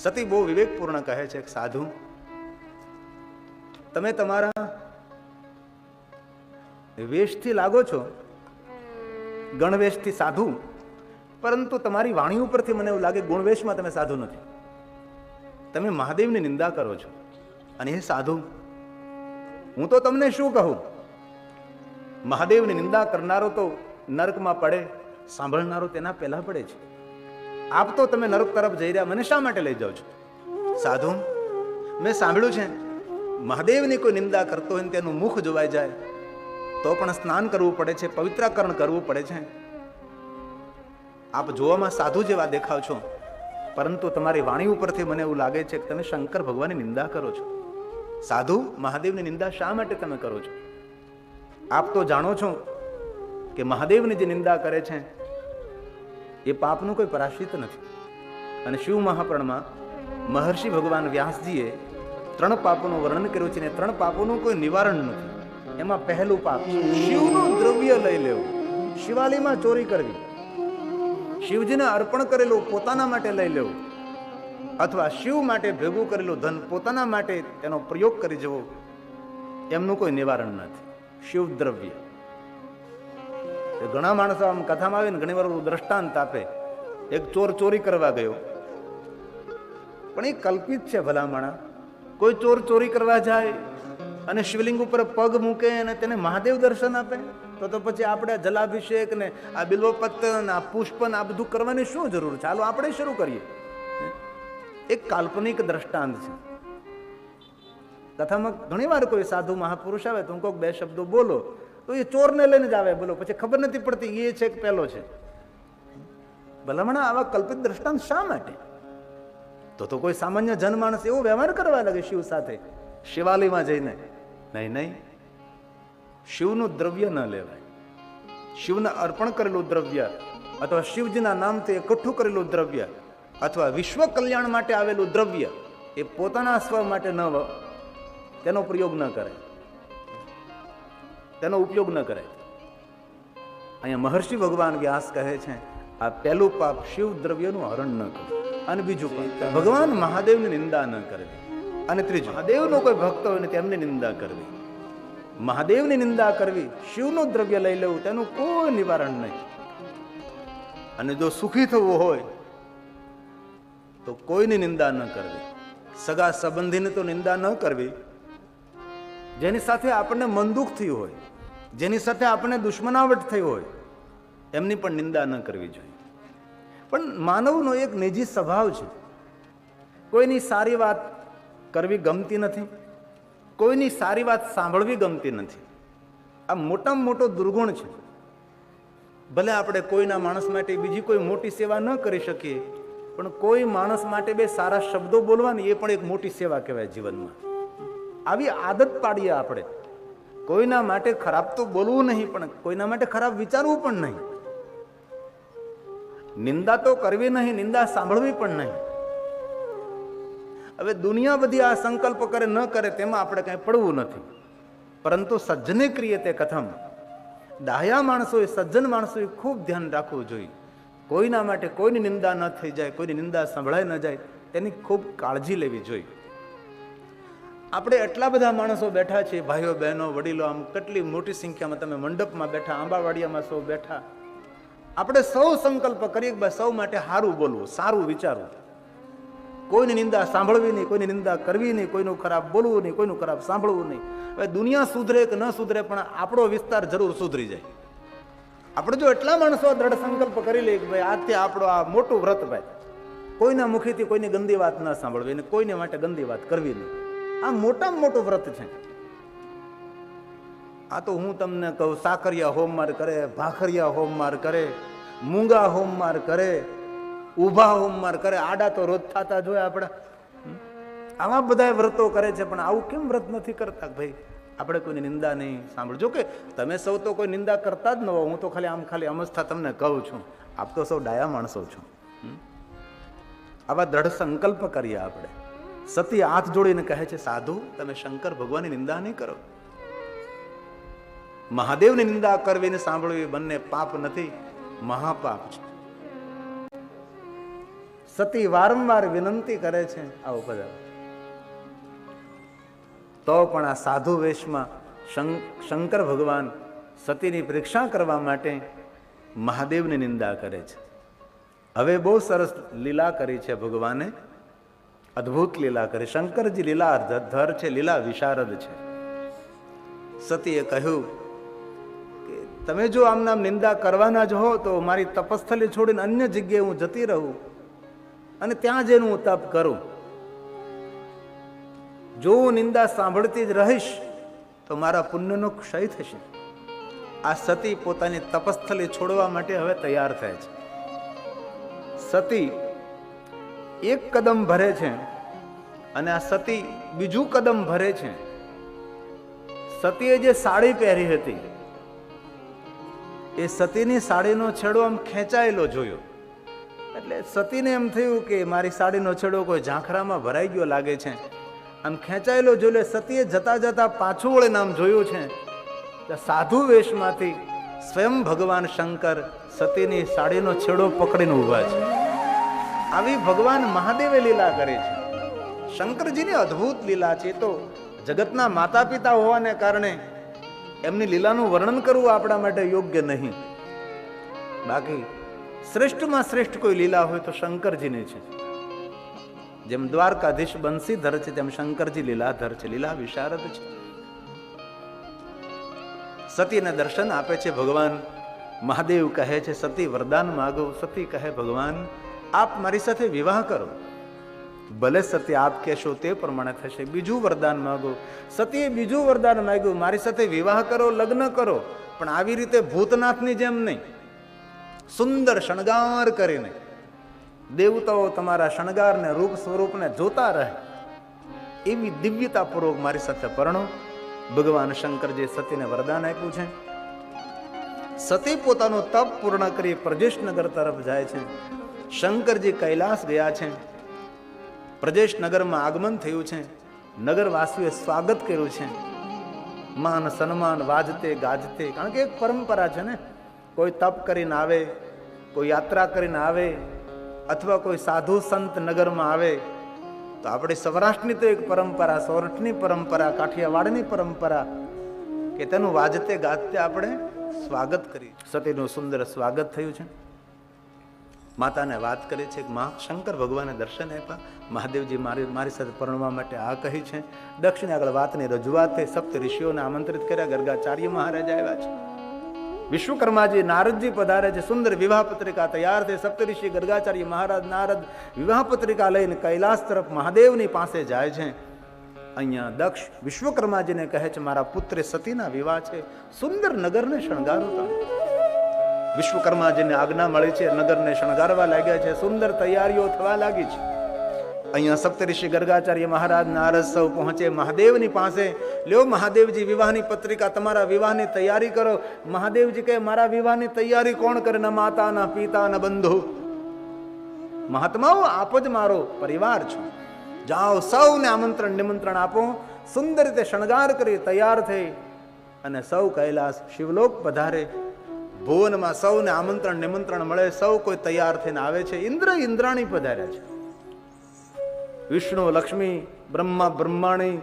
સતી બહુ વિવેકપૂર્ણ કહે છે, સાધુ તમે તમારા વેશથી લાગો છો ગણવેશથી સાધુ, પરંતુ તમારી વાણી ઉપરથી મને એવું લાગે ગુણવેશમાં તમે સાધુ નથી. તમે મહાદેવની નિંદા કરો છો. અને એ સાધુ, હું તો તમને શું કહું, મહાદેવની નિંદા કરનારો તો નરકમાં પડે, સાંભળનારો તેના પહેલા પડે છે. આપ તો તમે નરક તરફ જઈ રહ્યા, મને શા માટે લઈ જાઓ છો? સાધુ, મેં સાંભળ્યું છે મહાદેવની કોઈ નિંદા કરતો હોય તેનું મુખ જોવાઈ જાય તો પણ સ્નાન કરવું પડે છે, પવિત્રાકરણ કરવું પડે છે. આપ જોવામાં સાધુ જેવા દેખાવ છો, પરંતુ તમારી વાણી ઉપરથી મને એવું લાગે છે કે તમે શંકર ભગવાનની નિંદા કરો છો. સાધુ, મહાદેવની નિંદા શા માટે તમે કરો છો? આપ તો જાણો છો કે મહાદેવની જે નિંદા કરે છે એ પાપનું કોઈ પરાશ્રિત નથી. અને શિવ મહાપુરાણમાં મહર્ષિ ભગવાન વ્યાસજીએ 3 પાપોનું વર્ણન કર્યું છે, ને 3 પાપોનું કોઈ નિવારણ નથી. એમાં પહેલું પાપ શિવનું દ્રવ્ય લઈ લેવું, શિવાલયમાં ચોરી કરવી, શિવજીને અર્પણ કરેલું પોતાના માટે લઈ લેવું, અથવા શિવ માટે ભેગું કરેલું ધન પોતાના માટે તેનો પ્રયોગ કરી જવો, એમનું કોઈ નિવારણ નથી. શિવ દ્રવ્ય. ઘણા માણસો આમ કથામાં આવે ને ઘણી વાર દ્રષ્ટાંત આપે, એક ચોર ચોરી કરવા ગયો, પણ એ કલ્પિત છે ભલામણા. કોઈ ચોર ચોરી કરવા જાય અને શિવલિંગ ઉપર પગ મૂકે અને તેને મહાદેવ દર્શન આપે, તો પછી આપણે જલાભિષેક ને આ બિલ્વપત્ર ને આ પુષ્પ ને આ બધું કરવાની શું જરૂર? ચાલો આપણે શરૂ કરીએ. એક કાલ્પનિક દ્રષ્ટાંત છે. કથામાં ઘણી વાર કોઈ સાધુ મહાપુરુષ આવે તો હું કોઈક 2 શબ્દો બોલો તો એ ચોરને લઈને જ આવે, બોલો, પછી ખબર નથી પડતી એ છે કે પેલો છે. ભલામણા આવા કલ્પિત દ્રષ્ટાંત શા માટે? તો કોઈ સામાન્ય જનમાણસ એવો વ્યવહાર કરવા લાગે શિવ સાથે શિવાલયમાં જઈને. નહીં, શિવનું દ્રવ્ય ન લેવાય. શિવને અર્પણ કરેલું દ્રવ્ય અથવા શિવજીના નામથી એકઠું કરેલું દ્રવ્ય અથવા વિશ્વ કલ્યાણ માટે આવેલું દ્રવ્ય એ પોતાના સ્વ માટે ન, તેનો પ્રયોગ ન કરે, તેનો ઉપયોગ ન કરે. અહીંયા મહર્ષિ ભગવાન વ્યાસ કહે છે આ પહેલું પાપ શિવ દ્રવ્યનું હરણ ન કરવું. અને બીજું ભગવાન મહાદેવની નિંદા ન કરવી. અને ત્રીજું, મહાદેવનો કોઈ ભક્ત હોય ને તેમની નિંદા કરવી. મહાદેવની નિંદા કરવી, શિવનું દ્રવ્ય લઈ લેવું, તેનું કોઈ નિવારણ નહીં. અને જો સુખી થવું હોય તો કોઈની નિંદા ન કરવી. સગા સંબંધીની તો નિંદા ન કરવી. જેની સાથે આપણને મન દુઃખ થયું હોય, જેની સાથે આપણને દુશ્મનાવટ થઈ હોય, એમની પણ નિંદા ન કરવી જોઈએ. પણ માનવનો એક નિજી સ્વભાવ છે, કોઈની સારી વાત કરવી ગમતી નથી, કોઈની સારી વાત સાંભળવી ગમતી નથી. આ મોટામાં મોટો દુર્ગુણ છે. ભલે આપણે કોઈના માણસ માટે બીજી કોઈ મોટી સેવા ન કરી શકીએ, પણ કોઈ માણસ માટે 2 સારા શબ્દો બોલવાની એ પણ એક મોટી સેવા કહેવાય જીવનમાં. આવી આદત પાડીએ આપણે. કોઈના માટે ખરાબ તો બોલવું નહીં, પણ કોઈના માટે ખરાબ વિચારવું પણ નહીં. નિંદા તો કરવી નહીં, નિંદા સાંભળવી પણ નહીં. હવે દુનિયા બધી આ સંકલ્પ કરે ન કરે તેમાં આપણે કઈ પડવું નથી, પરંતુ સજ્જને ક્રિય તે કથમ. ડાહ્યા માણસોએ, સજ્જન માણસોએ ખૂબ ધ્યાન રાખવું જોઈએ. કોઈના માટે કોઈની નિંદા ન થઈ જાય, કોઈની નિંદા સંભળાય ન જાય, તેની ખૂબ કાળજી લેવી જોઈએ. આપણે એટલા બધા માણસો બેઠા છીએ, ભાઈઓ બહેનો વડીલો, આમ કેટલી મોટી સંખ્યામાં તમે મંડપમાં બેઠા, આંબાવાડિયામાં સૌ બેઠા. આપણે સૌ સંકલ્પ કરીએ કે સૌ માટે સારું બોલવું, સારું વિચારવું, કોઈની નિંદા સાંભળવી નહીં, કોઈની નિંદા કરવી નહીં, કોઈનું ખરાબ બોલવું નહીં, કોઈનું ખરાબ સાંભળવું નહીં. હવે દુનિયા સુધરે કે ન સુધરે, પણ આપણો વિસ્તાર જરૂર સુધરી જાય. આપણે જો એટલા માણસો દ્રઢ સંકલ્પ કરી લઈએ કે ભાઈ આજથી આપણો આ મોટું વ્રત, ભાઈ કોઈના મુખેથી કોઈની ગંદી વાત ન સાંભળવી અને કોઈને માટે ગંદી વાત કરવી નહીં. આ મોટામાં મોટું વ્રત છે. આ તો હું તમને કહું, સાકરિયા હોમમાર કરે, ભાખરિયા હોમમાર કરે, મૂંગા હોમમાર કરે, ઊભા હોમમાર કરે, આડા તો રોજ થતા જોયા આપણે. આવા બધા વ્રતો કરે છે, પણ આવું કેમ વ્રત નથી કરતા? ભાઈ આપણે કોઈની નિંદા નહીં સાંભળજો. કે તમે સૌ તો કોઈ નિંદા કરતા જ ન હો, હું તો ખાલી અમસ્તા તમને કહું છું. આપ તો સૌ ડાયા માણસો છો. આવા દ્રઢ સંકલ્પ કરીએ આપણે. સતી હાથ જોડીને કહે છે, સાધુ તમે શંકર ભગવાનની નિંદા નહીં કરો. મહાદેવની નિંદા કરવી ને સાંભળવી બંને પાપ નથી, મહાપાપ છે. સતી વારંવાર વિનંતી કરે છે, આવો પધારો. તો પણ આ સાધુ વેશમાં શંકર ભગવાન સતીની પરીક્ષા કરવા માટે મહાદેવની નિંદા કરે છે. હવે બહુ સરસ લીલા કરી છે ભગવાને, અદ્ભુત લીલા કરી. શંકરજી લીલા ધર છે, લીલા વિશારદ છે. સતીએ કહ્યું કે તમે જો આમ નામ નિંદા કરવાના જ હો તો મારી તપસ્થલી છોડીને અન્ય જગ્યાએ હું જતી રહું અને ત્યાં જઈને હું તપ કરું. જો હું નિંદા સાંભળતી જ રહીશ તો મારા પુણ્યનો ક્ષય થશે. આ સતી પોતાની તપસ્થલી છોડવા માટે હવે તૈયાર થાય છે. સતી એક કદમ ભરે છે અને આ સતી બીજું કદમ ભરે છે. સતીએ જે સાડી પહેરી હતી એ સતીની સાડીનો છેડો આમ ખેંચાયેલો જોયો. એટલે સતીને એમ થયું કે મારી સાડીનો છેડો કોઈ ઝાંખરામાં ભરાઈ ગયો લાગે છે. આમ ખેંચાયેલો જોયો. સતીએ જતા જતા પાછું વળીને આમ જોયું છે, સાધુ વેશમાંથી સ્વયં ભગવાન શંકર સતીની સાડીનો છેડો પકડીને ઊભા છે. આવી ભગવાન મહાદેવે લીલા કરે છે. શંકરજીની અદ્ભુત લીલા છે. તો જગતના માતા પિતા હોવાને કારણે એમની લીલાનું વર્ણન કરવું આપણા માટે યોગ્ય નહીં. બાકી શ્રેષ્ઠમાં શ્રેષ્ઠ કોઈ લીલા હોય તો શંકરજીની છે. જેમ દ્વારકાધીશ બંસીધર છે તેમ શંકરજી લીલાધર છે, લીલા વિશારદ છે. સતીને દર્શન આપે છે ભગવાન. મહાદેવ કહે છે સતી વરદાન માગો. સતી કહે ભગવાન આપ મારી સાથે વિવાહ કરો. ભલે સતી આપ કહેશો તે પ્રમાણે થશે. બીજું વરદાન માગો. સતીએ બીજું વરદાન માંગ્યું, મારી સાથે વિવાહ કરો, લગ્ન કરો, પણ આવી રીતે ભૂતનાથની જેમ નહીં, સુંદર શણગાર કરીને. દેવતાઓ તમારા શણગારને રૂપ સ્વરૂપને જોતા રહે એવી દિવ્યતાપૂર્વક મારી સાથે પરણો. ભગવાન શંકરજી સતીને વરદાન આપ્યું છે. સતી પોતાનું તપ પૂર્ણ કરી પ્રજેશનગર તરફ જાય છે. શંકરજી કૈલાસ ગયા છે. પ્રજેશનગરમાં આગમન થયું છે. નગરવાસીઓએ સ્વાગત કર્યું છે. માન સન્માન વાજતે ગાજતે. કારણ કે એક પરંપરા છે ને, કોઈ તપ કરીને આવે, કોઈ યાત્રા કરીને આવે, અથવા કોઈ સાધુ સંત નગરમાં આવે તો આપણી સૌરાષ્ટ્રની તો એક પરંપરા, સૌરાષ્ટ્રની પરંપરા, કાઠિયાવાડની પરંપરા કે તેનું વાજતે ગાજતે આપણે સ્વાગત કરીએ. સતીનું સુંદર સ્વાગત થયું છે. માતાને વાત કરી છે કે માં શંકર ભગવાને દર્શન આપ્યા, મહાદેવજી મારી સાથે પરણવા માટે આ કહી છે. દક્ષિણે આગળ વાતની રજૂઆત થઈ. સપ્ત ઋષિઓને આમંત્રિત કર્યા. ગર્ગાચાર્ય મહારાજ આવ્યા છે. વિશ્વકર્માજી નારદજી પધારે છે. સુંદર વિવાહ પત્રિકા તૈયાર થઈ. સપ્તઋષિ ગર્ગાચાર્ય મહારાજ નારદ વિવાહ પત્રિકા લઈને કૈલાસ તરફ મહાદેવની પાસે જાય છે. અહીંયા દક્ષ વિશ્વકર્માજીને કહે છે મારા પુત્રે સતીના વિવાહ છે, સુંદર નગરને શણગારો તમે. વિશ્વકર્માજીને આજ્ઞા મળી છે. નગરને શણગારવા લાગ્યા છે. સુંદર તૈયારીઓ થવા લાગી છે. અહીંયા સપ્તઋષિ ગર્ગાચાર્ય મહારાજ નારદ સૌ પહોંચે મહાદેવની પાસે. લ્યો મહાદેવજી વિવાહની પત્રિકા, તમારા વિવાહની તૈયારી કરો. મહાદેવજી કહે મારા વિવાહની તૈયારી કોણ કરે? ન માતા, ન પિતા, ન બંધુ. મહાત્માઓ આપ જ મારો પરિવાર છો. જાઓ સૌને આમંત્રણ નિમંત્રણ આપો. સુંદર રીતે શણગાર કરી તૈયાર થઈ અને સૌ કૈલાસ શિવલોક પધારે. ભુવનમાં સૌને આમંત્રણ નિમંત્રણ મળે. સૌ કોઈ તૈયાર થઈને આવે છે. ઇન્દ્ર ઇન્દ્રાણી પધાર્યા છે. વિષ્ણુ, લક્ષ્મી, બ્રહ્મા, બ્રહ્માણી,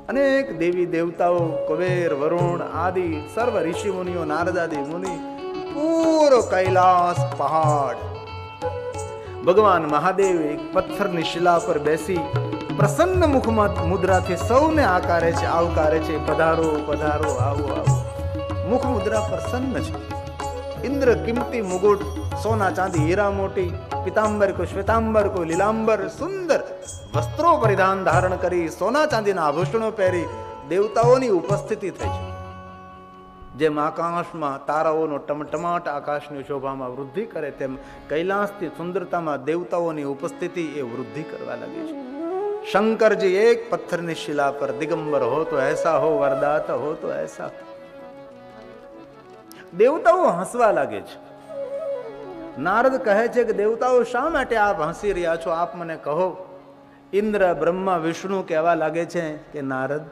અનેક દેવી દેવતાઓ, કુબેર, વરુણ આદિ સર્વ ઋષિ મુનિઓ, નારદાદી મુનિ, પૂરો કૈલાસ પહાડ. ભગવાન મહાદેવ એક પથ્થરની શિલા પર બેસી પ્રસન્ન મુખમાં મુદ્રાથી સૌને આકારે છે, આવકારે છે. પધારો પધારો, આવો આવો. મુખ મુદ્રા પ્રસન્ન છે. ઇન્દ્ર કિંમતી મુગુટ, સોના ચાંદી હીરા મોટી, પિતાંબર કોઈ શ્વેતાંબર કોઈ લીલાંબર, સુંદર વસ્ત્રો પરિધાન ધારણ કરી, સોના ચાંદીના આભૂષણો પહેરી દેવતાઓની ઉપસ્થિતિ થઈ છે. જેમ આકાશમાં તારાઓનો ટમટમાટ આકાશની શોભામાં વૃદ્ધિ કરે તેમ કૈલાસની સુંદરતામાં દેવતાઓની ઉપસ્થિતિ એ વૃદ્ધિ કરવા લાગી છે. શંકરજી એક પથ્થરની શિલા પર દિગંબર હો તો એસા હો, વરદાતા હો તો એસા. દેવતાઓ હસવા લાગે છે. નારદ કહે છે કે દેવતાઓ શા માટે આપ હસી રહ્યા છો? આપ મને કહો. ઇન્દ્ર, બ્રહ્મા, વિષ્ણુ કહેવા લાગે છે કે નારદ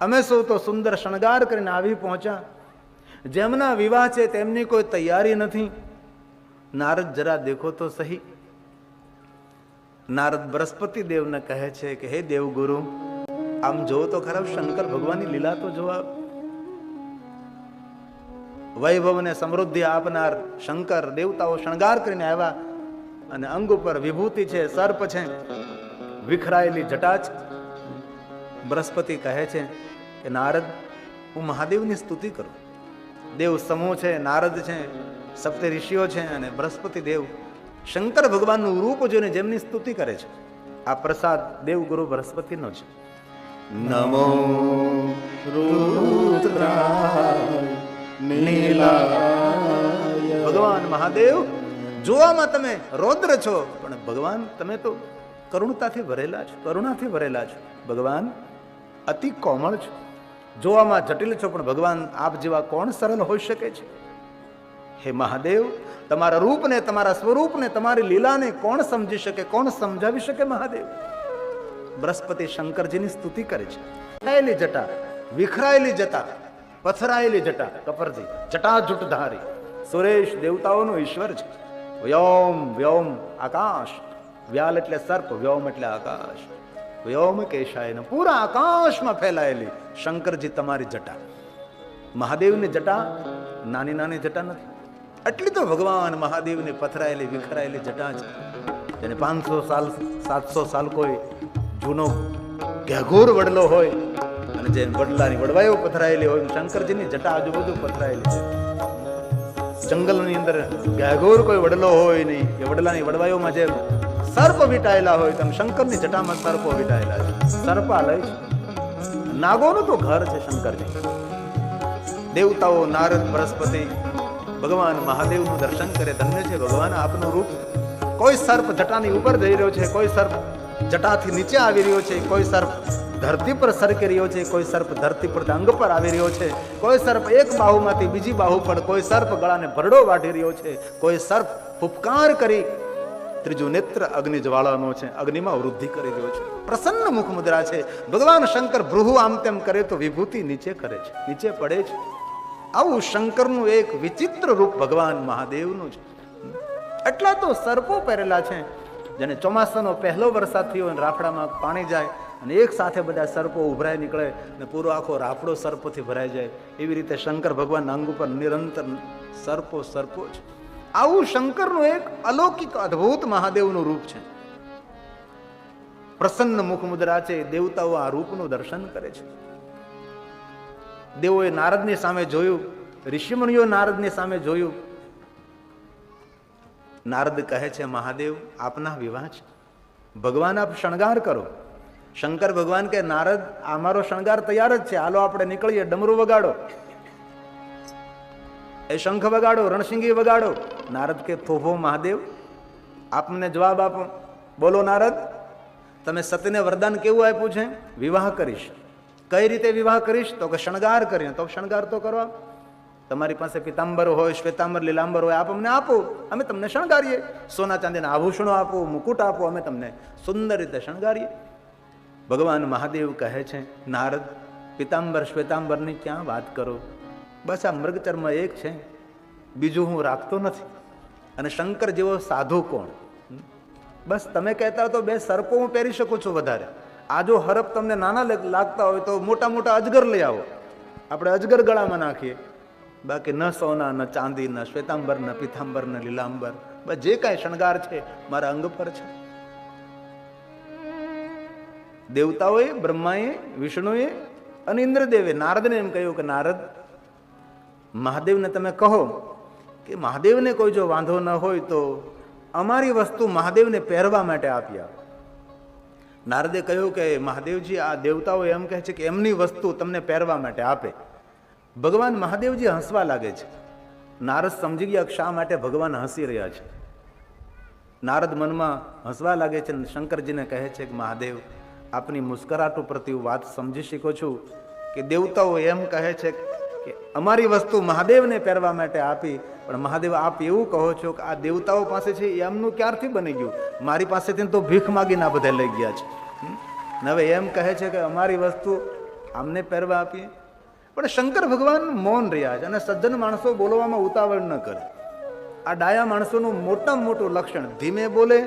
અમે સૌ તો સુંદર શણગાર કરીને આવી પહોંચ્યા, જેમના વિવાહ છે તેમની કોઈ તૈયારી નથી. નારદ જરા દેખો તો સહી. નારદ બૃહસ્પતિ દેવને કહે છે કે હે દેવગુરુ, આમ જો તો ખરાબ, શંકર ભગવાનની લીલા તો જોવા. વૈભવ ને સમૃદ્ધિ આપનાર શંકર દેવતાઓ શણગાર કરીને આવ્યા અને અંગ ઉપર વિભૂતિ છે, સર્પ છે, વિખરાયેલી જટા છે. બૃહસ્પતિ કહે છે કે નારદ, હું મહાદેવની સ્તુતિ કરું. દેવ સમૂહ છે, નારદ છે, સપ્ત ઋષિઓ છે અને બૃહસ્પતિ દેવ શંકર ભગવાનનું રૂપ જોઈને જેમની સ્તુતિ કરે છે. આ પ્રસાદ દેવગુરુ બૃહસ્પતિનો છે. નમો ભગવાન મહાદેવ, જોવામાં તમે રૌદ્ર છો, પણ ભગવાન તમે તો કરુણતાથી ભરેલા છો, કરુણાથી ભરેલા છો. ભગવાન અતિ કોમળ છો, જોવામાં જટિલ છો, પણ ભગવાન આપ જેવા કોણ સરળ હોઈ શકે છે? હે મહાદેવ, તમારા રૂપને, તમારા સ્વરૂપને, તમારી લીલાને કોણ સમજી શકે, કોણ સમજાવી શકે? મહાદેવ. બૃહસ્પતિ શંકરજીની સ્તુતિ કરે છે. વિખરાયેલી જટા, વિખરાયેલી જટા, પથરાયેલી જટા, કપરજી જટાજુટધારી સુરેશ દેવતાઓનો ઈશ્વર છે. વ્યોમ, વ્યોમ આકાશ, વ્યાલ એટલે સર્પ, વ્યોમ એટલે આકાશ. વ્યોમ કેશાય, પૂરા આકાશમાં ફેલાયેલી શંકરજી તમારી જટા. મહાદેવની જટા નાની નાની જટા નથી, એટલી તો ભગવાન મહાદેવની પથરાયેલી વિખરાયેલી જટા છે. જેને 500 સાલ 700 સાલ કોઈ જૂનો ઘેઘોર વડલો હોય અને જે વડલાની વડવાઈઓ પથરાયેલી હોય, શંકરજીની જટા આજુબાજુ પથરાયેલી છે. જંગલની અંદર ઘેઘોર કોઈ વડલો હોય નહીં, એ વડલાની વડવાઈઓમાં જે સર્પ વીંટાયેલા હોય, તેમ શંકરની જટામાં સર્પો વીંટાયેલા છે. સર્પાલય છે, નાગોનું તો ઘર છે શંકરજી. દેવતાઓ નારદ બૃહસ્પતિ ભગવાન મહાદેવનું દર્શન કરે, ધન્ય છે ભગવાન આપનું રૂપ. કોઈ સર્પ જટાની ઉપર જઈ રહ્યો છે, કોઈ સર્પ જટાથી નીચે આવી રહ્યો છે, કોઈ સર્પ ધરતી પર સરકી રહ્યો છે, કોઈ સર્પ ધરતી પર અંગ પર આવી રહ્યો છે, કોઈ સર્પ એક બાહુમાંથી બીજી બાહુ પર, કોઈ સર્પ ગળાને ભરડો વાઢી રહ્યો છે, કોઈ સર્પ ફૂફકાર કરી ત્રીજું નેત્ર અગ્નિ જ્વાળાનો છે, અગ્નિમાં વૃદ્ધિ કરી રહ્યો છે. પ્રસન્ન મુખ મુદ્રા છે. ભગવાન શંકર ભૃહુ આમ તેમ કરે તો વિભૂતિ નીચે કરે છે, નીચે પડે છે. આવું શંકરનું એક વિચિત્ર રૂપ ભગવાન મહાદેવનું છે. એટલા તો સર્પો પહેરેલા છે. જેને ચોમાસાનો પહેલો વરસાદ થયો અને રાફડામાં પાણી જાય અને એક સાથે બધા સર્પો ઉભરાઈ નીકળે અને પૂરો આખો રાફડો સર્પોથી ભરાઈ જાય, એવી રીતે શંકર ભગવાનના અંગ ઉપર નિરંતર સર્પો સર્પો છે. આવું શંકરનું એક અલૌકિક અદ્ભુત મહાદેવનું રૂપ છે. પ્રસન્ન મુખ મુદ્રા છે. દેવતાઓ આ રૂપનું દર્શન કરે છે. દેવોએ નારદની સામે જોયું, ઋષિમુનિઓ નારદની સામે જોયું. નારદ કહે છે, મહાદેવ આપના વિવાહ છે, ભગવાન આપ શણગાર કરો. શંકર ભગવાન કે નારદ અમારો શણગાર તૈયાર જ છે, હાલો આપણે નીકળીએ. ડમરું વગાડો, એ શંખ વગાડો, રણસિંગી વગાડો. નારદ કે થોભો મહાદેવ, આપને જવાબ આપો. બોલો નારદ, તમે સતીને વરદાન કેવું આપ્યું છે? વિવાહ કરીશ. કઈ રીતે વિવાહ કરીશ? તો કે શણગાર કરીને. તો શણગાર તો કરો. તમારી પાસે પિતાંબર હોય, શ્વેતાંબર, લીલાંબર હોય, આપ અમને આપો, અમે તમને શણગારીએ. સોના ચાંદીના આભૂષણો આપો, મુકુટ આપો, અમે તમને સુંદર રીતે શણગારીએ. ભગવાન મહાદેવ કહે છે, નારદ પિતાંબર શ્વેતાંબરની ક્યાં વાત કરો? બસ આ મૃગચર્મ એક છે, બીજું હું રાખતો નથી. અને શંકર જેવો સાધુ કોણ? બસ તમે કહેતા હો તો 2 સર્પો હું પહેરી શકું છું વધારે. આ જો હરપ તમને નાના લાગતા હોય તો મોટા મોટા અજગર લઈ આવો, આપણે અજગર ગળામાં નાખીએ. બાકી ન સોના, ન ચાંદી, ન શ્વેતાંબર, ન પિતાંબર, ન લીલાંબર, બસ જે કાંઈ શણગાર છે મારા અંગ પર છે. દેવતાઓએ, બ્રહ્માએ, વિષ્ણુએ અને ઇન્દ્રદેવે નારદને એમ કહ્યું કે નારદ, મહાદેવને તમે કહો કે મહાદેવને કોઈ જો વાંધો ન હોય તો અમારી વસ્તુ મહાદેવને પહેરવા માટે આપ્યા. નારદે કહ્યું કે મહાદેવજી, આ દેવતાઓ એમ કહે છે કે એમની વસ્તુ તમને પહેરવા માટે આપે. ભગવાન મહાદેવજી હસવા લાગે છે. નારદ સમજી ગયા શા માટે ભગવાન હસી રહ્યા છે. નારદ મનમાં હસવા લાગે છે. શંકરજીને કહે છે કે મહાદેવ, આપની મુસ્કરાટ ઉપરથી હું વાત સમજી શીખું છું કે દેવતાઓ એમ કહે છે કે અમારી વસ્તુ મહાદેવને પહેરવા માટે આપી, પણ મહાદેવ આપ એવું કહો છો કે આ દેવતાઓ પાસે છે એમનું ક્યારથી બની ગયું? મારી પાસેથી તો ભીખ માગીને આ બધા લઈ ગયા છે. હવે એમ કહે છે કે અમારી વસ્તુ આમને પહેરવા આપીએ. પણ શંકર ભગવાન મૌન રહ્યા છે. અને સજ્જન માણસો બોલવામાં ઉતાવળ ન કરે. આ ડાયા માણસોનું મોટામાં મોટું લક્ષણ ધીમે બોલે,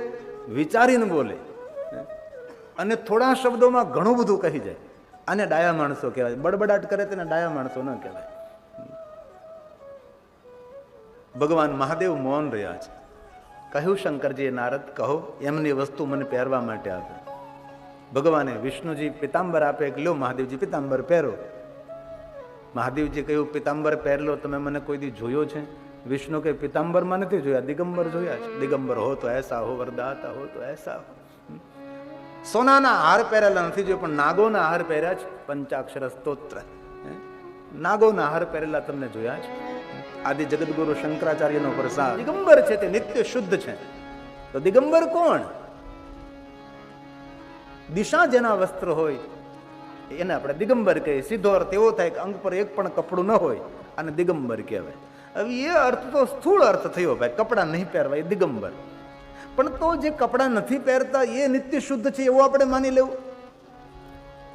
વિચારીને બોલે. અને થોડા શબ્દોમાં ઘણું બધું કહી જાય. આને ડાયા માણસો કહેવાય. બડબડાટ કરે તેને ડાયા માણસો ન કહેવાય. ભગવાન મહાદેવ મૌન રહ્યા છે. કહ્યું શંકરજીએ, નારદ કહો, એમની વસ્તુ મને પહેરવા માટે આપે. ભગવાને વિષ્ણુજી પિતાંબર આપે, લ્યો મહાદેવજી પિતાંબર પહેરો. મહાદેવજી કહ્યું, પિતાંબર પહેરલો, તમે મને કોઈ દી જોયો છે? વિષ્ણુ કે, પિતાંબરમાં નથી જોયા, દિગંબર જોયા છે. દિગંબર હો તો એસા હો, વરદાતા હો તો એસા હો. સોનાના હાર પહેરેલા નથી જોયો, પણ નાગોના હાર પહેર્યા છે. પંચાક્ષર સ્તોત્ર, નાગોના હાર પહેરેલા તમને જોયા છે. આદિ જગદગુરુ શંકરાચાર્યનો પ્રસાદ. દિગંબર છે તે નિત્ય શુદ્ધ છે. તો દિગંબર કોણ? દિશા જેના વસ્ત્ર હોય એને આપણે દિગંબર કહીએ. સીધો અર્થ એવો થાય કે અંગ પર એક પણ કપડું ન હોય અને દિગંબર કહેવાય. હવે એ અર્થ તો સ્થૂળ અર્થ થયો ભાઈ, કપડા નહીં પહેરવા એ દિગંબર. પણ તો જે કપડા નથી પહેરતા એ નિત્ય શુદ્ધ છે એવું આપણે માની લેવું?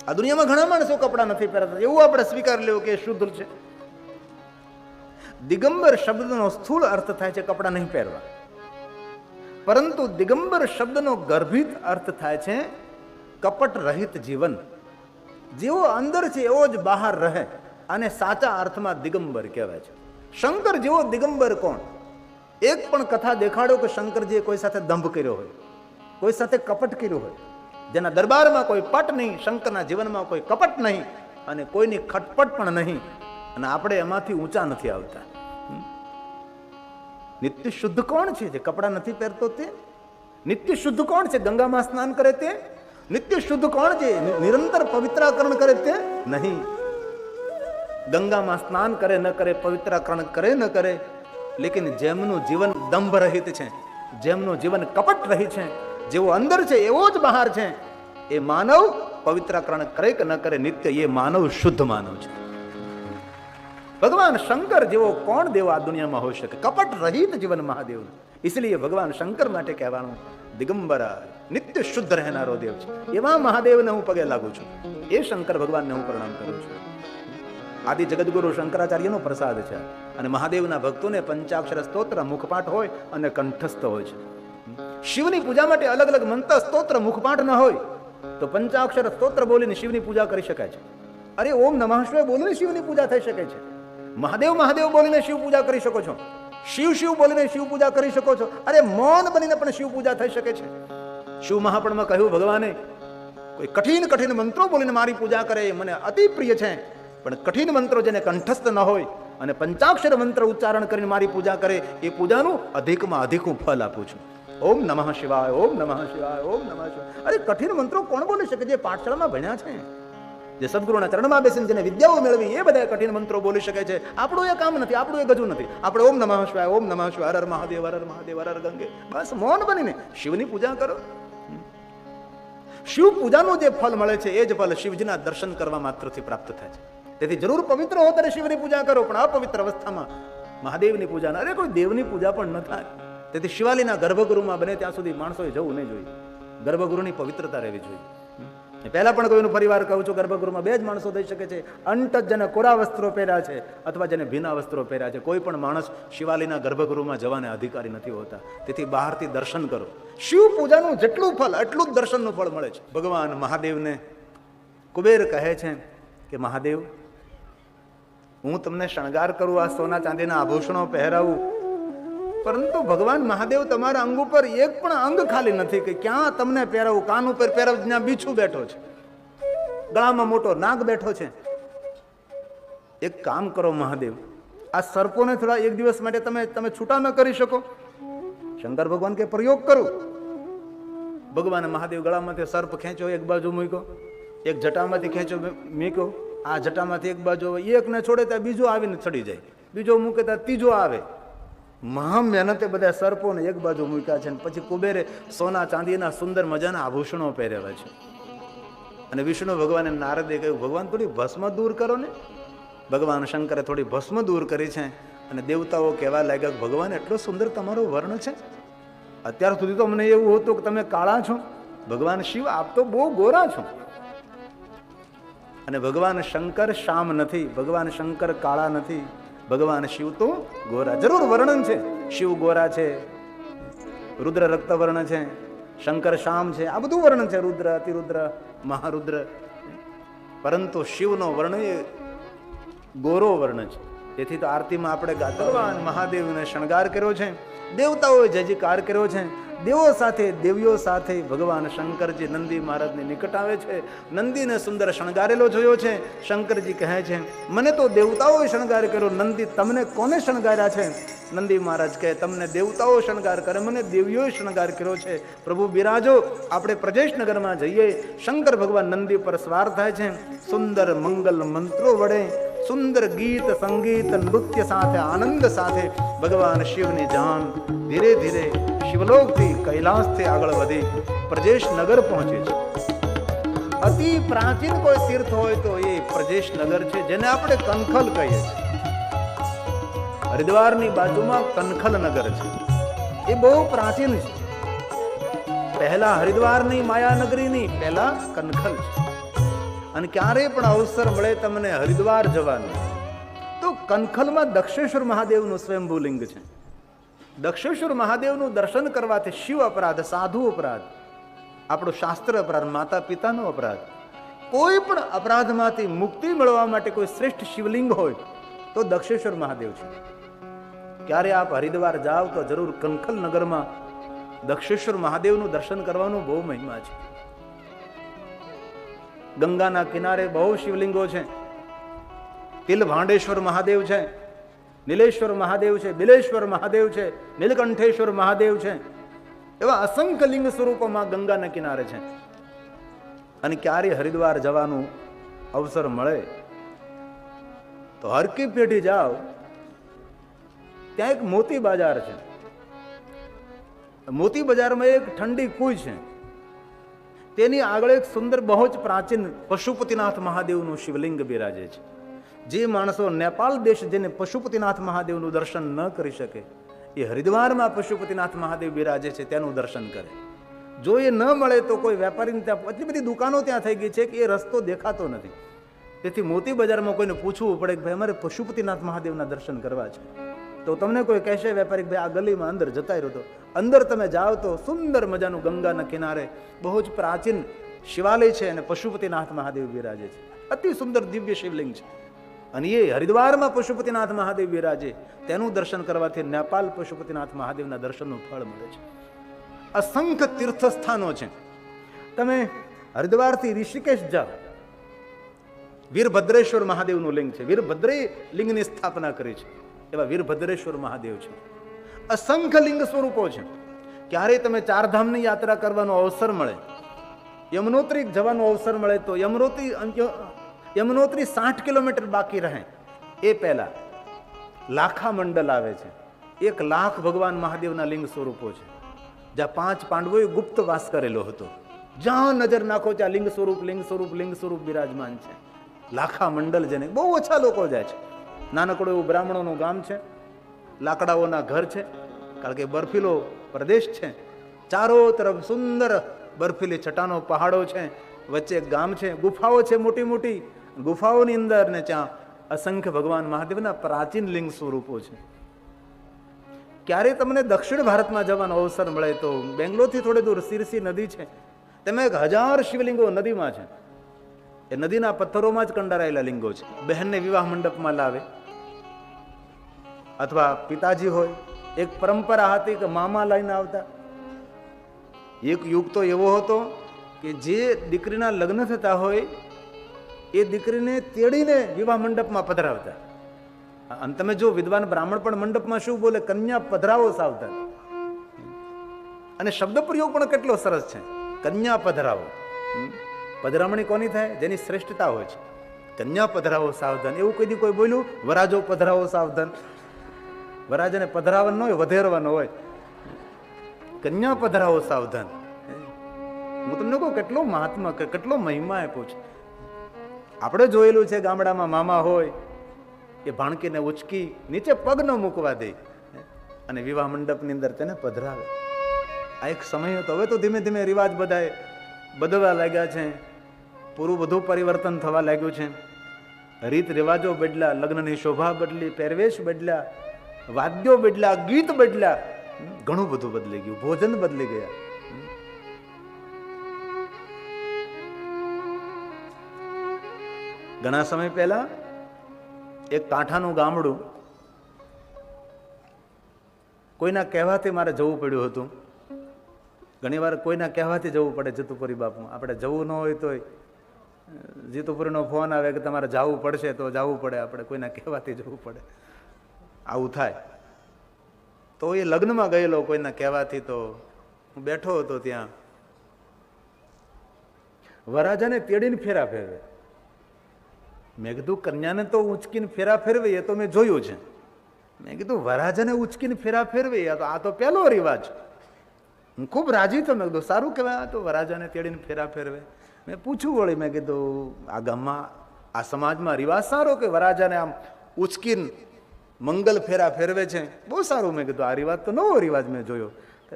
આ દુનિયામાં ઘણા માણસો કપડા નથી પહેરતા, એવું આપણે સ્વીકાર લેવું કે એ શુદ્ધ છે? દિગંબર શબ્દનો સ્થૂળ અર્થ થાય છે કપડા નહીં પહેરવા, પરંતુ દિગંબર શબ્દનો ગર્ભિત અર્થ થાય છે કપટ રહિત જીવન. જેવો અંદર છે એવો જ બહાર રહે, અને સાચા અર્થમાં દિગંબર કહેવાય છે. શંકર જેવો દિગંબર કોણ? એક પણ કથા દેખાડો કે શંકરજીએ કોઈ સાથે દંભ કર્યો હોય, કોઈ સાથે કપટ કર્યું હોય. જેના દરબારમાં કોઈ પટ નહીં, શંકરના જીવનમાં કોઈ કપટ નહીં, અને કોઈની ખટપટ પણ નહીં, અને આપણે એમાંથી ઊંચા નથી આવતા. નિત્ય શુદ્ધ કોણ છે? જે કપડા નથી પહેરતો તે. નિત્ય શુદ્ધ કોણ છે? ગંગામાં સ્નાન કરે તે. નિત્ય શુદ્ધ કોણ છે? નિરંતર પવિત્રાકરણ કરે તે નહીં. ગંગામાં સ્નાન કરે ન કરે, પવિત્રાકરણ કરે ન કરે, લેકિન જેમનું જીવન દંભ રહિત છે, જેમનું જીવન કપટ રહી છે, જેવો અંદર છે એવો જ બહાર છે, એ માનવ પવિત્રાકરણ કરે કે ન કરે, નિત્ય એ માનવ શુદ્ધ માનવ છે. ભગવાન શંકર જેવો કોણ દેવ આ દુનિયામાં હોઈ શકે? કપટ રહિત જીવન મહાદેવ. इसलिए ભગવાન શંકર માટે કહેવાનું દિગંબરા, નિત્ય શુદ્ધ રહેનારો દેવ છે. એવા મહાદેવને હું પગે લાગુ છું. એ શંકર ભગવાનને હું પ્રણામ કરું છું. આદિ જગદગુરુ શંકરાચાર્યનો પ્રસાદ છે. અને મહાદેવના ભક્તોને પંચાક્ષર સ્તોત્ર મુખપાઠ હોય અને કંઠસ્થ હોય છે. શિવની પૂજા માટે અલગ અલગ મંત્ર સ્તોત્ર મુખપાઠ ન હોય તો પંચાક્ષર સ્તોત્ર બોલીને શિવની પૂજા કરી શકાય છે. અરે ઓમ નમઃ શિવાય બોલીને શિવની પૂજા થઈ શકે છે. મહાદેવ મહાદેવ બોલીને શિવ પૂજા કરી શકો છો. શિવ શિવ બોલીને શિવ પૂજા કરી શકો છો. અરે મૌન બનીને પણ શિવ પૂજા થઈ શકે છે. શિવ મહાપણમાં કહ્યું ભગવાને, કોઈ કઠિન કઠિન મંત્રો બોલીને મારી પૂજા કરે એ મને અતિ પ્રિય છે, પણ કઠિન મંત્રો જેને કંઠસ્થ ન હોય અને પંચાક્ષર મંત્ર ઉચ્ચારણ કરીને મારી પૂજા કરે એ પૂજાનું અધિકમાં અધિક હું ફલ આપું છું. ઓમ નમઃ શિવાય, ઓમ નમઃ શિવાય, ઓમ નમઃ શિવાય. અરે કઠિન મંત્રો કોણ બોલી શકે? જે પાઠશાળામાં ભણ્યા છે, જે સદગુરુના ચરણમાં બેસીને જેને વિદ્યાઓ મેળવી, એ બધા કઠિન મંત્રો બોલી શકે છે. આપણું એ કામ નથી, આપણું એ ગજુ નથી. આપણે ઓમ નમઃ શિવાય, ઓમ નમઃ શિવાય, હર હર મહાદેવ, હર હર મહાદેવ, હર હર ગંગે, બસ મૌન બનીને શિવની પૂજા કરો. શિવ પૂજાનું જે ફલ મળે છે એ જ ફલ શિવજીના દર્શન કરવા માત્રથી પ્રાપ્ત થાય છે. તેથી જરૂર પવિત્ર હો ત્યારે શિવની પૂજા કરો, પણ અપવિત્ર અવસ્થામાં મહાદેવની પૂજા ના, અરે કોઈ દેવની પૂજા પણ ન થાય. તેથી શિવાલીના ગર્ભગૃહમાં બને ત્યાં સુધી માણસોએ જવું નહીં જોઈએ. ગર્ભગૃહની પવિત્રતા રહેવી જોઈએ. પહેલા પણ કોઈનું પરિવાર કહું છું, ગર્ભગૃહમાં બે જ માણસો થઈ શકે છે. અંત જેને કોરા વસ્ત્રો પહેર્યા છે અથવા જેને ભીના વસ્ત્રો પહેર્યા છે. કોઈ પણ માણસ શિવાલીના ગર્ભગૃહમાં જવાને અધિકારી નથી હોતા. તેથી બહારથી દર્શન કરો. શિવ પૂજાનું જેટલું ફળ એટલું જ દર્શનનું ફળ મળે છે. ભગવાન મહાદેવને કુબેર કહે છે કે મહાદેવ, હું તમને શણગાર કરું, આ સોના ચાંદીના આભૂષણો પહેરાવું, પરંતુ ભગવાન મહાદેવ તમારા અંગ ઉપર એક પણ અંગ ખાલી નથી કે ક્યાં તમને પહેરાવું. કાન ઉપર પહેરાવું, જ્યાં બીછું બેઠો છે, ગળામાં મોટો નાગ બેઠો છે. એક કામ કરો મહાદેવ, આ સર્પોને થોડા એક દિવસ માટે તમે છૂટા ન કરી શકો? શંકર ભગવાન કે પ્રયોગ કરું. ભગવાન મહાદેવ ગળામાંથી સર્પ ખેંચો, એક બાજુ મૂક્યો, એક જટામાંથી ખેંચો મૂક્યો, આ જટામાંથી એક બાજુ, એકને છોડે ત્યાં બીજો આવીને ચડી જાય, બીજો મૂકે ત્યાં ત્રીજો આવે. મહા મહેનતે બધા સર્પોને એક બાજુ મૂક્યા છે. પછી કુબેરે સોના ચાંદીના સુંદર મજાના આભૂષણો પહેર્યા છે. અને વિષ્ણુ ભગવાને નારદે કહ્યું, ભગવાન થોડી ભસ્મ દૂર કરો ને. ભગવાન શંકરે થોડી ભસ્મ દૂર કરી છે. અને દેવતાઓ કહેવા લાગ્યા, ભગવાન એટલો સુંદર તમારો વર્ણ છે. અત્યાર સુધી તો મને એવું હતું કે તમે કાળા છો. ભગવાન શિવ આપ તો બહુ ગોરા છો. અને ભગવાન શંકર શ્યામ નથી, ભગવાન શંકર કાળા નથી, ભગવાન શિવ તો ગોરા. જરૂર વર્ણન છે, શિવ ગોરા છે, રુદ્ર રક્તવર્ણ છે, શંકર શામ છે, આ બધું વર્ણ છે, રુદ્ર, અતિરુદ્ર, મહારુદ્ર. પરંતુ શિવનો વર્ણ એ ગોરો વર્ણ છે. તેથી તો આરતીમાં આપણે ભગવાન મહાદેવને શણગાર કર્યો છે, દેવતાઓએ જયજયકાર કર્યો છે. દેવો સાથે દેવીઓ સાથે ભગવાન શંકરજી નંદી મહારાજની નિકટ આવે છે. નંદીને સુંદર શણગારેલો જોયો છે. શંકરજી કહે છે, મને તો દેવતાઓએ શણગાર કર્યો, નંદી તમને કોને શણગાર્યા છે? નંદી મહારાજ કહે, તમને દેવતાઓ શણગાર કરે, મને દેવીઓએ શણગાર કર્યો છે. પ્રભુ બિરાજો, આપણે પ્રજેશનગરમાં જઈએ. શંકર ભગવાન નંદી પર સવાર થાય છે. સુંદર મંગલ મંત્રો વડે, સુંદર ગીત સંગીત નૃત્ય સાથે, આનંદ સાથે ભગવાન શિવની જાન ધીરે ધીરે શિવલોકથી કૈલાસથી આગળ વધી પ્રજેશનગર પહોંચે છે. અતિ પ્રાચીન કોઈ તીર્થ હોય તો એ પ્રજેશનગર છે, જેને આપણે કનખલ કહીએ છીએ. હરિદ્વારની બાજુમાં કનખલ નગર છે. એ બહુ પ્રાચીન છે. પહેલા હરિદ્વાર નહીં, માયાનગરી નહીં, પહેલા કનખલ છે. અને ક્યારેય પણ અવસર મળે તમને હરિદ્વાર જવાનું, તો કનખલમાં દક્ષેશ્વર મહાદેવનું સ્વયંભૂ લિંગ છે. દક્ષેશ્વર મહાદેવનું દર્શન કરવાથી શિવ અપરાધ, સાધુ અપરાધ, આપણો શાસ્ત્ર અપરાધ, માતા પિતાનો અપરાધ, કોઈ પણ અપરાધમાંથી મુક્તિ મેળવવા માટે કોઈ શ્રેષ્ઠ શિવલિંગ હોય તો દક્ષેશ્વર મહાદેવ છે. ક્યારે આપ હરિદ્વાર જાઓ તો જરૂર કનખલ નગરમાં દક્ષેશ્વર મહાદેવનું દર્શન કરવાનું બહુ મહિમા છે. ગંગાના કિનારે બહુ શિવલિંગો છે. તિલભાંડેશ્વર મહાદેવ છે, નીલેશ્વર મહાદેવ છે, બિલેશ્વર મહાદેવ છે, નીલકંઠેશ્વર મહાદેવ છે. એવા અસંખ્ય લિંગ સ્વરૂપોમાં ગંગાના કિનારે છે. અને ક્યારે હરિદ્વાર જવાનું અવસર મળે તો હરકી પેઢી જાઓ, ત્યાં એક મોતી બજાર છે. મોતી બજારમાં એક ઠંડી કુઈ છે. તેની આગળ એક સુંદર બહુ જ પ્રાચીન પશુપતિનાથ મહાદેવનું શિવલિંગ બિરાજે છે. જે માણસો નેપાળ દેશ જઈને પશુપતિનાથ મહાદેવનું દર્શન ન કરી શકે, એ હરિદ્વારમાં પશુપતિનાથ મહાદેવ બિરાજે છે તેનું દર્શન કરે. જો એ ન મળે તો કોઈ વેપારીને ત્યાં એટલી બધી દુકાનો ત્યાં થઈ ગઈ છે કે એ રસ્તો દેખાતો નથી. તેથી મોતી બજારમાં કોઈને પૂછવું પડે કે ભાઈ અમારે પશુપતિનાથ મહાદેવના દર્શન કરવા છે, તો તમને કોઈ કહેશે વેપારી ભાઈ આ ગલીમાં અંદર જતા રહ્યો. તો અંદર તમે જાઓ તો સુંદર મજાનું ગંગાના કિનારે બહુ જ પ્રાચીન શિવાલય છે અને પશુપતિનાથ મહાદેવ બિરાજે છે. અતિ સુંદર દિવ્ય શિવલિંગ છે. અને એ હરિદ્વારમાં પશુપતિનાથ મહાદેવ બિરાજે, તેનું દર્શન કરવાથી નેપાલ પશુપતિનાથ મહાદેવના દર્શનનું ફળ મળે છે. અસંખ્ય તીર્થ સ્થાનો છે. તમે હરિદ્વારથી ઋષિકેશ જાઓ, વીરભદ્રેશ્વર મહાદેવનું લિંગ છે. વીરભદ્રે લિંગની સ્થાપના કરી છે, એવા વીરભદ્રેશ્વર મહાદેવ છે. અસંખ્ય લિંગ સ્વરૂપો છે. ક્યારેય તમે ચારધામની યાત્રા કરવાનો અવસર મળે, યમનોત્રી જવાનો અવસર મળે તો યમનોત્રી 60 કિલોમીટર બાકી રહે એ પહેલા લાખા મંડલ આવે છે. 1 લાખ ભગવાન મહાદેવના લિંગ સ્વરૂપો છે. જ્યાં 5 પાંડવોએ ગુપ્ત વાસ કરેલો હતો, જ્યાં નજર નાખો ત્યાં લિંગ સ્વરૂપ લિંગ સ્વરૂપ લિંગ સ્વરૂપ બિરાજમાન છે. લાખા મંડલ જેને બહુ ઓછા લોકો જાય છે. નાનકડું એવું બ્રાહ્મણોનું ગામ છે, લાકડાઓના ઘર છે, કારણ કે બર્ફીલો પ્રદેશ છે. ચારો તરફ સુંદર બર્ફીલી ચટ્ટાનો પહાડો છે, વચ્ચે એક ગામ છે, ગુફાઓ છે, મોટી મોટી ગુફાઓની અંદર ને ત્યાં અસંખ્ય ભગવાન મહાદેવના પ્રાચીન લિંગ સ્વરૂપો છે. ક્યારે તમને દક્ષિણ ભારતમાં જવાનો અવસર મળે તો બેંગ્લોરથી થોડે દૂર સિરસી નદી છે, તેમાં 1000 શિવલિંગો નદીમાં છે. એ નદીના પથ્થરોમાં જ કંડારાયેલા લિંગો છે. બહેનને વિવાહ મંડપમાં લાવે, અથવા પિતાજી હોય. એક પરંપરા હતી કે મામા લઈને આવતા. એક યુગ તો એવો હતો કે જે દીકરીના લગ્ન થતા હોય એ દીકરીને તેડીને વિવાહ મંડપમાં પધરાવતા. અને તમે જો વિદ્વાન બ્રાહ્મણ પણ મંડપમાં શું બોલે, કન્યા પધરાવો સાવધાન. અને શબ્દ પ્રયોગ પણ કેટલો સરસ છે, કન્યા પધરાવો. પધરામણી કોની થાય? જેની શ્રેષ્ઠતા હોય છે. કન્યા પધરાવો સાવધાન. એવું કોઈ દી કોઈ બોલ્યું? વરાજો પધરાવો સાવધાન. વરાજાને પધરાવવાનો હોય, વધેરવાનો હોય. કન્યા પધરાવો સાવધાન. હું તમને કહું કેટલો મહાત્મા, કેટલો મહિમા આપ્યો છે. આપણે જોયેલું છે ગામડામાં મામા હોય એ ભાણકીને ઉચકી નીચે પગ ન મૂકવા દે અને વિવાહ મંડપની અંદર તેને પધરાવે. આ એક સમય હતો. હવે તો ધીમે ધીમે રિવાજ બધાએ બદલવા લાગ્યા છે. પૂરું બધું પરિવર્તન થવા લાગ્યું છે. રીત રિવાજો બદલ્યા, લગ્નની શોભા બદલી, પહેરવેશ બદલ્યા, વાદ્યો બદલ્યા, ગીત બદલ્યા, ઘણું બધું બદલી ગયું. ભોજન બદલી ગયા. ઘણા સમય પહેલા એક કાંઠાનું ગામડું, કોઈના કહેવાથી મારે જવું પડ્યું હતું. ઘણી વાર કોઈના કહેવાથી જવું પડે. જીતુપુરી બાપુ, આપણે જવું ન હોય તો જીતુપુરીનો ફોન આવે કે તમારે જવું પડશે તો જવું પડે, આપણે કોઈના કહેવાથી જવું પડે, આવું થાય. તો એ લગ્નમાં ગયેલો કોઈના કહેવાથી, તો હું બેઠો હતો ત્યાં. વરરાજાને તેડીને ફેરા ફેરવે. મેં કીધું કન્યાને તો ઉંચકીને ફેરા ફેરવે એ તો મેં જોયું છે. મેં કીધું વરરાજાને ઉંચકીને ફેરા ફેરવે આ તો પહેલો રિવાજ. હું ખૂબ રાજી તો. મેં કીધું સારું કહેવાય, આ તો વરરાજાને તેડીને ફેરા ફેરવે. મેં પૂછ્યું વળી, મેં કીધું આ ગામમાં આ સમાજમાં રિવાજ સારો કે વરરાજાને આમ ઉંચકીને મંગલ ફેરા ફેરવે છે? બહુ સારું. મેં કીધું આ રિવાજ તો નવો રિવાજ મેં જોયો.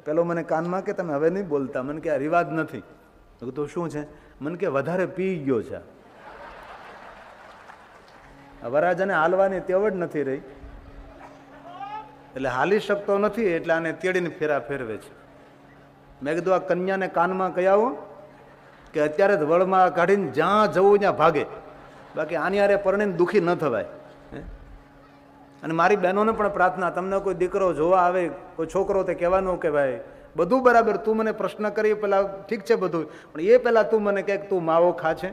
પેલો મને કાનમાં કે તમે હવે નહીં બોલતા. મને કે આ રિવાજ નથી. મેં કીધું શું છે? મને કે વધારે પી ગયો છે. વરરાજાને હાલવાની તેવડ નથી રહી, એટલે હાલી શકતો નથી, એટલે આને તેડીને ફેરા ફેરવે છે. મેં કીધું આ કન્યાને કાનમાં કહી આવો કે અત્યારે જ વળમાં કાઢીને જ્યાં જવું ત્યાં ભાગે, બાકી આની હારે પરણીને દુઃખી ન થવાય. અને મારી બહેનોને પણ પ્રાર્થના, તમને કોઈ દીકરો જોવા આવે, કોઈ છોકરો, તે કહેવાનું કે ભાઈ બધું બરાબર, તું મને પ્રશ્ન કરી પેલા ઠીક છે બધું, પણ એ પેલા તું મને કહે તું માવો ખા છે,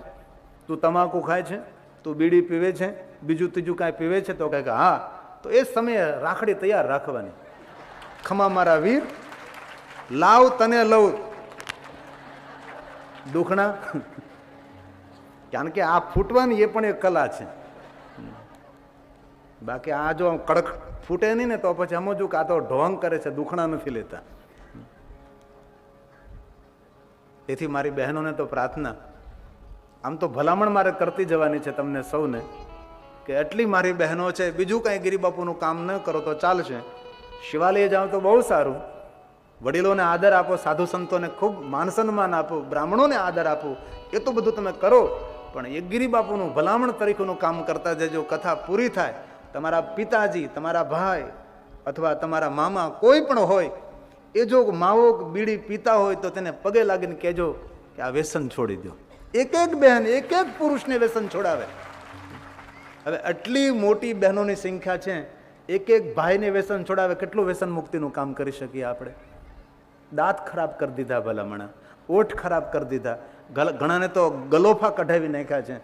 તું તમાકુ ખાય છે, તું બીડી પીવે છે, બીજું ત્રીજું કાંઈ પીવે છે? તો કહે કે હા. તો એ સમયે રાખડી તૈયાર રાખવાની. ખમા મારા વીર, લાવ તને લઉં દુખણા. કારણ કે આ ફૂટવાની એ પણ એક કલા છે. બાકી આ જો કડક ફૂટે નહીં ને તો પછી સમજવું કે આ તો ઢોંગ કરે છે, દુખણા નથી લેતા. તેથી મારી બહેનોને તો પ્રાર્થના, આમ તો ભલામણ મારે કરતી જવાની છે તમને સૌને, કે એટલી મારી બહેનો છે, બીજું કાંઈ ગિરિબાપુનું કામ ન કરો તો ચાલશે. શિવાલયે જાઓ તો બહુ સારું. વડીલોને આદર આપો, સાધુ સંતોને ખૂબ માન સન્માન આપો, બ્રાહ્મણોને આદર આપો, એ તો બધું તમે કરો. પણ એ ગિરિબાપુનું ભલામણ તરીકેનું કામ કરતા જજો. કથા પૂરી થાય, તમારા પિતાજી, તમારા ભાઈ અથવા તમારા મામા કોઈ પણ હોય, એ જો માવો બીડી પીતા હોય તો તેને પગે લાગીને કહેજો કે આ વ્યસન છોડી દો. એક એક બહેન, એક એક પુરુષને વ્યસન છોડાવે. હવે આટલી મોટી બહેનોની સંખ્યા છે, એક એક ભાઈને વ્યસન છોડાવે, કેટલું વ્યસન મુક્તિનું કામ કરી શકીએ આપણે? દાંત ખરાબ કરી દીધા ભલામણા, ઓઠ ખરાબ કરી દીધા, ઘણાને તો ગલોફા કઢાવી નાખ્યા છે.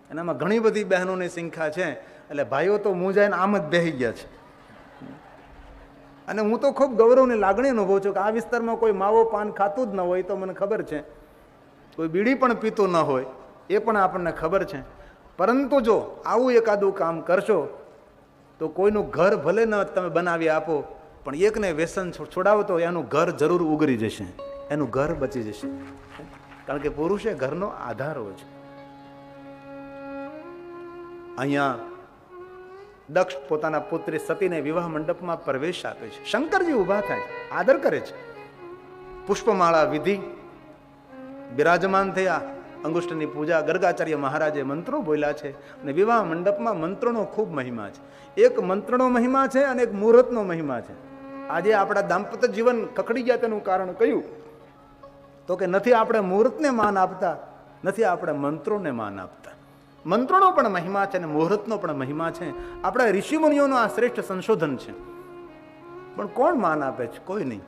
એનામાં ઘણી બધી બહેનોની સંખ્યા છે, એટલે ભાઈઓ તો મૂંઝાઈને આમ જ બેસી ગયા છે. અને હું તો ખૂબ ગૌરવની લાગણી અનુભવું છું કે આ વિસ્તારમાં કોઈ માવો પાન ખાતું જ ન હોય તો મને ખબર છે, કોઈ બીડી પણ પીતું ન હોય એ પણ આપણને ખબર છે. પરંતુ જો આવું એકાદું કામ કરશો તો કોઈનું ઘર ભલે ન તમે બનાવી આપો, પણ એકને વ્યસન છોડાવો તો એનું ઘર જરૂર ઉગરી જશે, એનું ઘર બચી જશે. કારણ કે પુરુષ એ ઘરનો આધાર હોય છે. અહીંયા દક્ષ પોતાના પુત્રી સતીને વિવાહ મંડપમાં પ્રવેશ આપે છે. શંકરજી ઉભા થાય છે, આદર કરે છે. પુષ્પમાળા વિધિ, બિરાજમાન થયા, અંગુષ્ઠની પૂજા, ગર્ગાચાર્ય મહારાજે મંત્રો બોલ્યા છે. અને વિવાહ મંડપમાં મંત્રનો ખૂબ મહિમા છે. એક મંત્રનો મહિમા છે અને એક મુહૂર્તનો મહિમા છે. આજે આપણા દાંપત્ય જીવન કકડી ગયા તેનું કારણ કયું? તો કે નથી આપણે મુહૂર્તને માન આપતા, નથી આપણે મંત્રોને માન આપતા. મંત્રોનો પણ મહિમા છે અને મુહૂર્તનો પણ મહિમા છે. આપણા ઋષિમુનિઓનું આ શ્રેષ્ઠ સંશોધન છે, પણ કોણ માન આપે છે? કોઈ નહીં.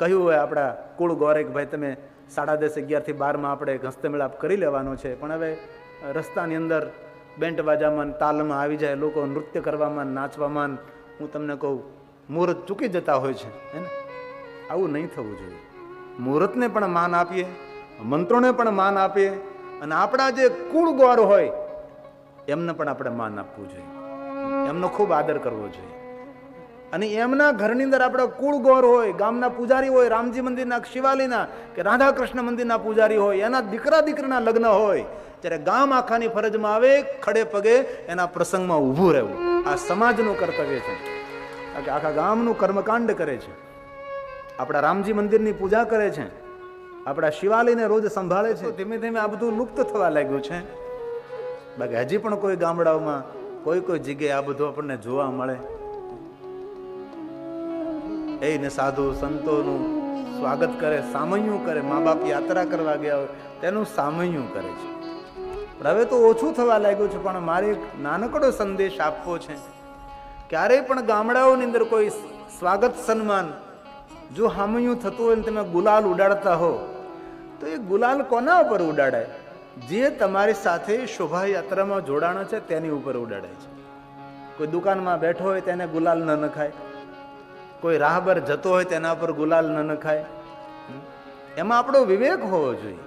કહ્યું હોય આપણા કુળ ગોરેક ભાઈ તમે 10:30, 11-12 આપણે હસ્તમેળાપ કરી લેવાનો છે, પણ હવે રસ્તાની અંદર બેન્ટ વાજામાં તાલમાં આવી જાય, લોકો નૃત્ય કરવામાં, નાચવામાં, હું તમને કહું મુહૂર્ત ચૂકી જતા હોય છે, હે ને? આવું નહીં થવું જોઈએ. મુહૂર્તને પણ માન આપીએ, મંત્રોને પણ માન આપીએ, અને આપણા જે કુળ ગોર હોય એમને પણ આપણે માન આપવું જોઈએ, એમનો ખૂબ આદર કરવો જોઈએ. અને એમના ઘરની અંદર આપણા કુળ ગોર હોય, ગામના પૂજારી હોય, રામજી મંદિરના, શિવાલયના કે રાધા કૃષ્ણ મંદિરના પૂજારી હોય, એના દીકરા દીકરીના લગ્ન હોય, ત્યારે ગામ આખાની ફરજમાં આવે ખડે પગે એના પ્રસંગમાં ઊભું રહેવું. આ સમાજનું કર્તવ્ય છે. કે આખા ગામનું કર્મકાંડ કરે છે, આપણા રામજી મંદિરની પૂજા કરે છે, આપણા શિવાલયને રોજ સંભાળે છે. ધીમે ધીમે આ બધું લુપ્ત થવા લાગ્યું છે. બાકી હજી પણ કોઈ ગામડાઓમાં કોઈ જગ્યાએ આ બધું આપણને જોવા મળે. એને સાધુ સંતોનું સ્વાગત કરે, સામૈયું કરે, મા બાપ યાત્રા કરવા ગયા હોય તેનું સામૈયું કરે છે. પણ હવે તો ઓછું થવા લાગ્યું છે. પણ મારે એક નાનકડો સંદેશ આપવો છે. ક્યારેય પણ ગામડાઓની અંદર કોઈ સ્વાગત સન્માન જો હામયું થતું હોય ને તમે ગુલાલ ઉડાડતા હો તો એ ગુલાલ કોના ઉપર ઉડાડાય? જે તમારી સાથે શોભાયાત્રામાં જોડાણ છે તેની ઉપર ઉડાડાય છે. કોઈ દુકાનમાં બેઠો હોય તેને ગુલાલ ન નખાય, કોઈ રાહબર જતો હોય તેના પર ગુલાલ ન નખાય. એમાં આપણો વિવેક હોવો જોઈએ.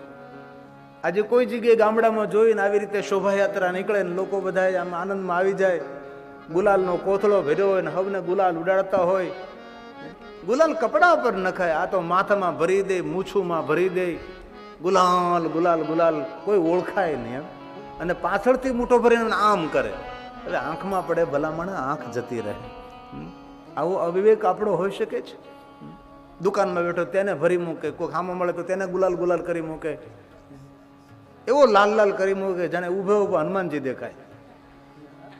આજે કોઈ જગ્યાએ ગામડામાં જોઈને આવી રીતે શોભાયાત્રા નીકળે ને લોકો બધા આમ આનંદમાં આવી જાય, ગુલાલનો કોથળો ભર્યો હોય ને હવને ગુલાલ ઉડાડતા હોય. ગુલાલ કપડા પર નખાય, આ તો માથામાં ભરી દે, મૂછુમાં ભરી દે, ગુલાલ ગુલાલ ગુલાલ, કોઈ ઓળખાય નહીં એમ. અને પાછળથી મૂઠો ભરીને આમ કરે, હવે આંખમાં પડે ભલામણ, આંખ જતી રહે. આવો અવિવેક આપણો હોઈ શકે છે. દુકાનમાં બેઠો તેને ભરી મૂકે, કોઈ ખામો મળે તો તેને ગુલાલ ગુલાલ કરી મૂકે, એવો લાલ લાલ કરી મૂકે જાણે ઉભો ઉભો હનુમાનજી દેખાય.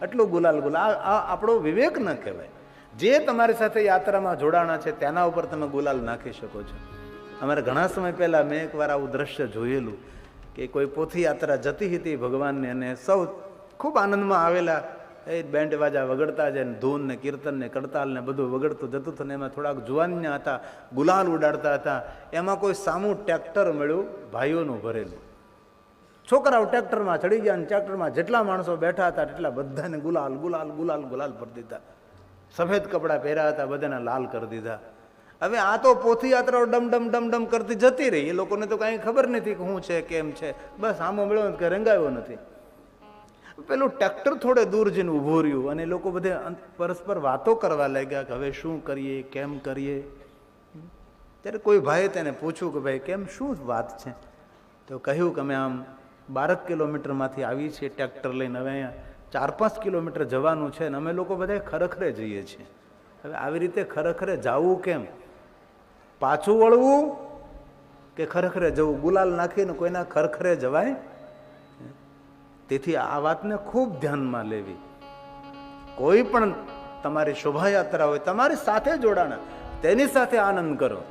એટલું ગુલાલ ગુલાલ, આ આપણો વિવેક ન કહેવાય. જે તમારી સાથે યાત્રામાં જોડાણા છે તેના ઉપર તમે ગુલાલ નાખી શકો છો. અમારે ઘણા સમય પહેલા મેં એકવાર આવું દ્રશ્ય જોયેલું કે કોઈ પોથી યાત્રા જતી હતી ભગવાનને, અને સૌ ખૂબ આનંદમાં આવેલા, એ બેન્ડ વાજા વગડતા જાય ને ધૂન ને કીર્તન ને કડતાલ ને બધું વગડતું જતું હતું ને એમાં થોડાક જુવાન્યા હતા, ગુલાલ ઉડાડતા હતા. એમાં કોઈ સામું ટ્રેક્ટર મળ્યું ભાઈઓનું ભરેલું. છોકરાઓ ટ્રેક્ટરમાં ચડી ગયા અને ટ્રેક્ટરમાં જેટલા માણસો બેઠા હતા એટલા બધાને ગુલાલ ગુલાલ ગુલાલ ગુલાલ ભરી દીધા. સફેદ કપડાં પહેર્યા હતા બધાને લાલ કરી દીધા. હવે આ તો પોથી યાત્રાઓ ડમ ડમ ડમ ડમ કરતી જતી રહી. એ લોકોને તો કાંઈ ખબર નથી કે શું છે કેમ છે, બસ આમો મળ્યો કે રંગાયો નથી. પેલું ટ્રેક્ટર થોડે દૂર જઈને ઊભું રહ્યું અને લોકો બધે પરસ્પર વાતો કરવા લાગ્યા કે હવે શું કરીએ, કેમ કરીએ. ત્યારે કોઈ ભાઈએ તેને પૂછ્યું કે ભાઈ કેમ, શું વાત છે? તો કહ્યું કે અમે આમ 12 કિલોમીટરમાંથી આવી છીએ ટ્રેક્ટર લઈને, હવે અહીંયા 4-5 કિલોમીટર જવાનું છે ને અમે લોકો બધા ખરેખરે જઈએ છીએ. હવે આવી રીતે ખરેખરે જવું કેમ? પાછું વળવું કે ખરેખરે જવું? ગુલાલ નાખીને કોઈના ખરેખરે જવાય? તેથી આ વાતને ખૂબ ધ્યાનમાં લેવી. કોઈ પણ તમારી શોભાયાત્રા હોય, તમારી સાથે જોડાણા, તેની સાથે આનંદ કરો.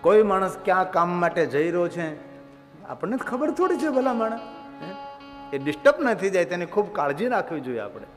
કોઈ માણસ ક્યાં કામ માટે જઈ રહ્યો છે આપણને ખબર થોડી છે ભલા માણસ, એ ડિસ્ટર્બ ન થઈ જાય તેની ખૂબ કાળજી રાખવી જોઈએ આપણે.